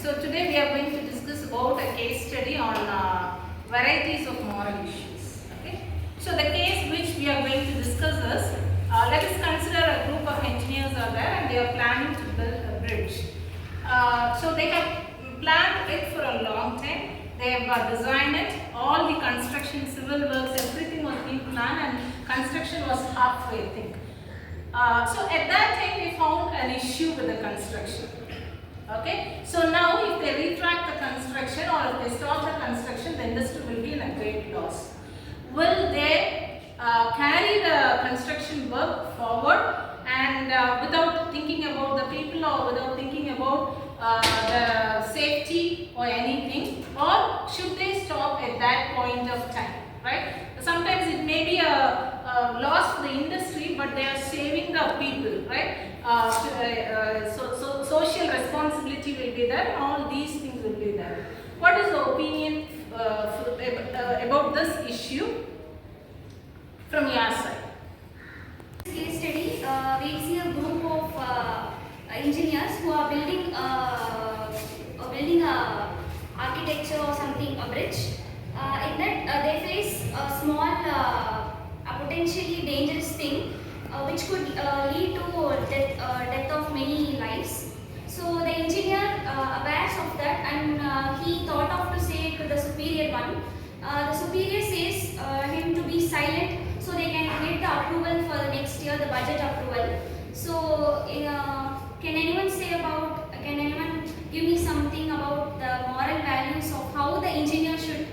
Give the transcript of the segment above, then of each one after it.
So today we are going to discuss about a case study on varieties of moral issues. Okay. So the case which we are going to discuss is, let us consider a group of engineers are there and they are planning to build a bridge. So they have planned it for a long time. They have designed it. All the construction, civil works, everything was being planned and construction was halfway, I think. So at that time we found an issue with the construction. Okay, so now if they retract the construction or if they stop the construction, the industry will be in a great loss. Will they carry the construction work forward and without thinking about the people or without thinking about the safety or anything, or should they stop at that point of time, right? Sometimes it may be a loss for the industry, but they are saving the people, right? So social responsibility will be there, all these things will be there. What is the opinion about this issue from your side? Case study, we see a group of engineers who are building a architecture or something, a bridge. In that they face a small, potentially dangerous thing, which could lead to death of many lives. So the engineer aware of that, and he thought of to say to the superior one. The superior says him to be silent, so they can get the approval for the next year, the budget approval. So can anyone give me something about the moral values of how the engineer should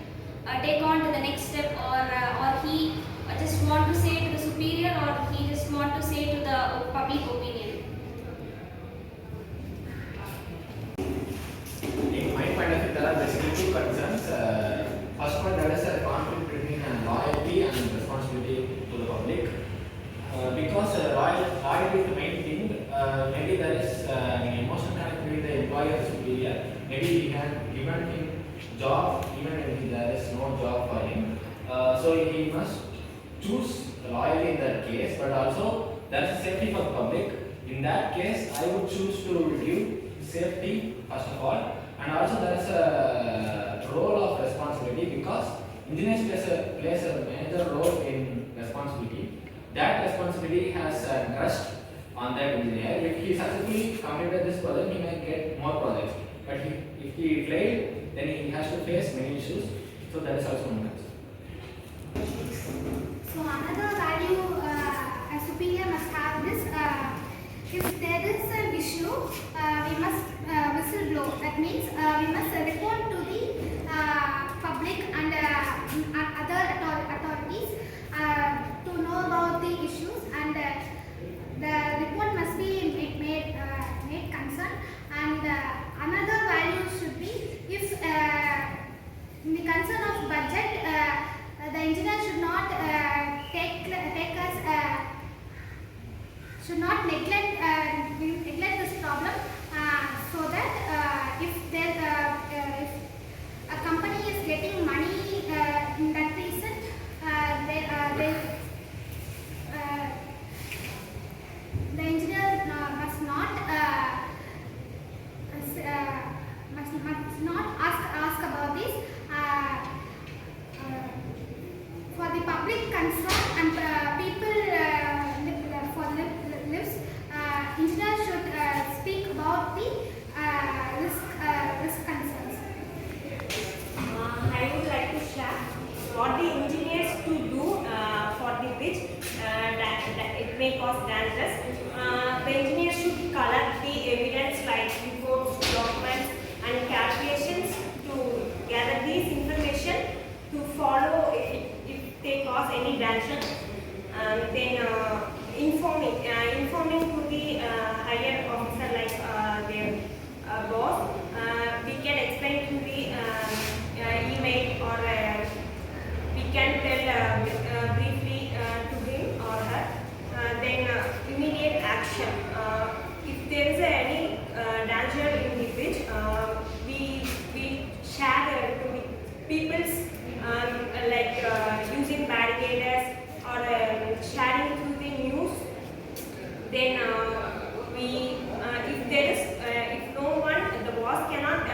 take on to the next step, or he just want to say to the superior, or he just want to say to the public opinion? In my point of view, there are basically two concerns. First one, there is a conflict between loyalty and responsibility to the public. Because loyalty is the main thing, maybe there is an emotional connection between the employer and superior. Maybe he can given him job even if there is no job for him. So he must choose loyalty in that case, but also there is safety for the public. In that case, I would choose to give safety first of all, and also there is a role of responsibility because engineers plays a major role in responsibility. That responsibility has a trust on that engineer. If he successfully completed this project, he may get more projects. But if he failed, then he has to face many issues. So that is also one concern. So another value a superior must have is, if there is an issue, we must whistleblow. That means we must report to the public and other authorities to know about the issues, and the report must be made concern. And another value should be, if in the concern of budget, the engineer should not should not neglect this problem, so that if a company is getting money in that reason, the engineer must not ask about this. For the public concern and people lives, engineers should speak about the risk concerns. I would like to share what the engineers to do for the bridge that it may cause damages. The engineers should collect the evidence like reports, documents, and calculations to gather this information to follow if they cause any damage. Then informing to the higher officer like their boss. We can explain to the email, or we can tell briefly to him or her. Then immediate action. If there is any danger in the bridge, we share to the people's like using barricades or sharing through the news. Then if there is if no one, the boss cannot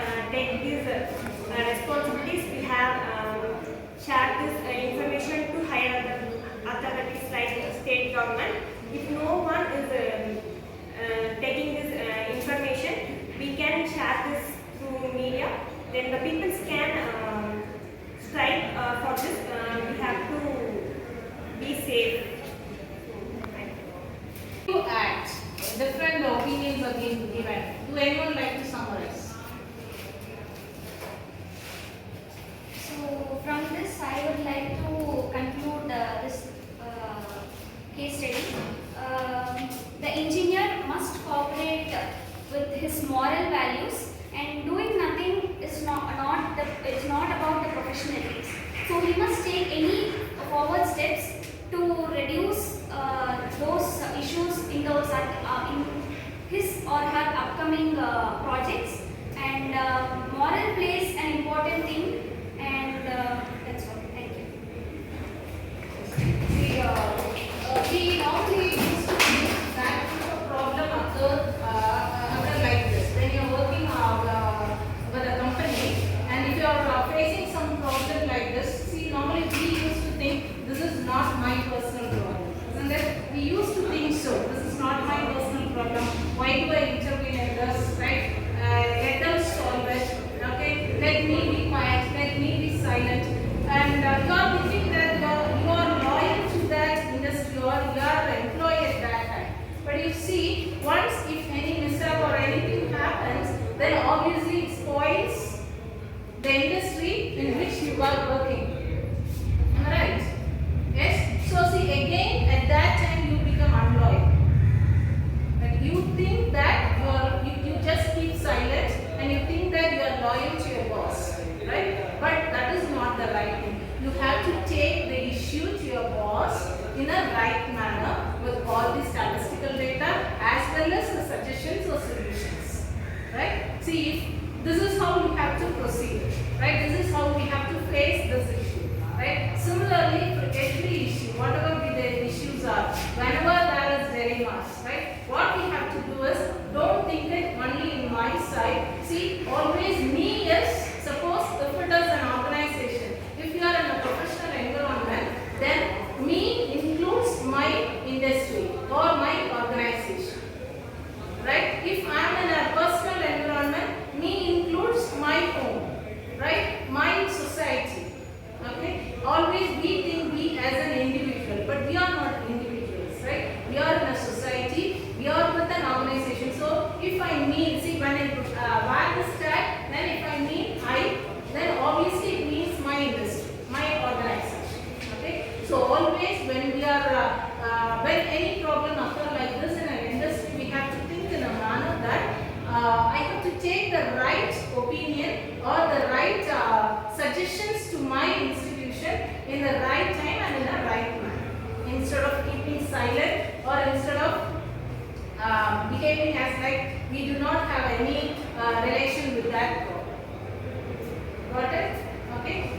environment. If no one is taking this information, we can share this through media. Then the people can strike for this. We have to be safe. To act, different opinions are being given. Do anyone like to summarize? So from this, I would like to conclude this case study. The engineer must cooperate with his moral values, and doing nothing is it's not about the professional ethics. So he must take any forward steps to reduce those issues in in his or her upcoming projects. And moral plays an important thing. And that's all. Thank you. We normally used to think that if a problem occur like this, when you're working with a company and if you're facing some problem like this, see, normally we used to think this is not my personal problem, isn't it? We used to think so. This is not my personal problem. Why do I intervene in this, right? Let them solve it. Okay, let me be quiet. Let me be silent. And you are thinking that you are loyal to that industry or you are employed at that time. But you see, once if any mishap or anything happens, then obviously it spoils the industry in which you are working. Am I right? Yes? So see, again at that time you become unloyal. But you think that you just keep silent and you think that you are loyal to your boss. Right? But that is not the right thing. You have to take the issue to your boss in a right manner with all the statistical data as well as the suggestions or solutions. Right? See, if this is how you have to proceed. Right? This is how we have to face this issue. Right? Similarly, for every issue, whatever the issues are, whenever there is dilemmas, right? What we have to do is, don't think it only in my side. See, always me is, suppose if it is an organization, if you are in a professional environment, then me includes my industry or my organization. Right? If I am in a personal environment, me includes my home. Right? My society. Okay? Always we think we as an individual, but we are not individuals, right? We are in a society, we are with an organization. So if I mean, see, when I wear this tag, then if I mean then obviously it means my industry, my organization. Okay? So always when we are, when any problem occur like this in an industry, we have to think in a manner that I have to take the right opinion or the right suggestions to my institution in the right time and in the right manner, instead of keeping silent or instead of behaving as like we do not have any relation with that problem. Got it? Okay.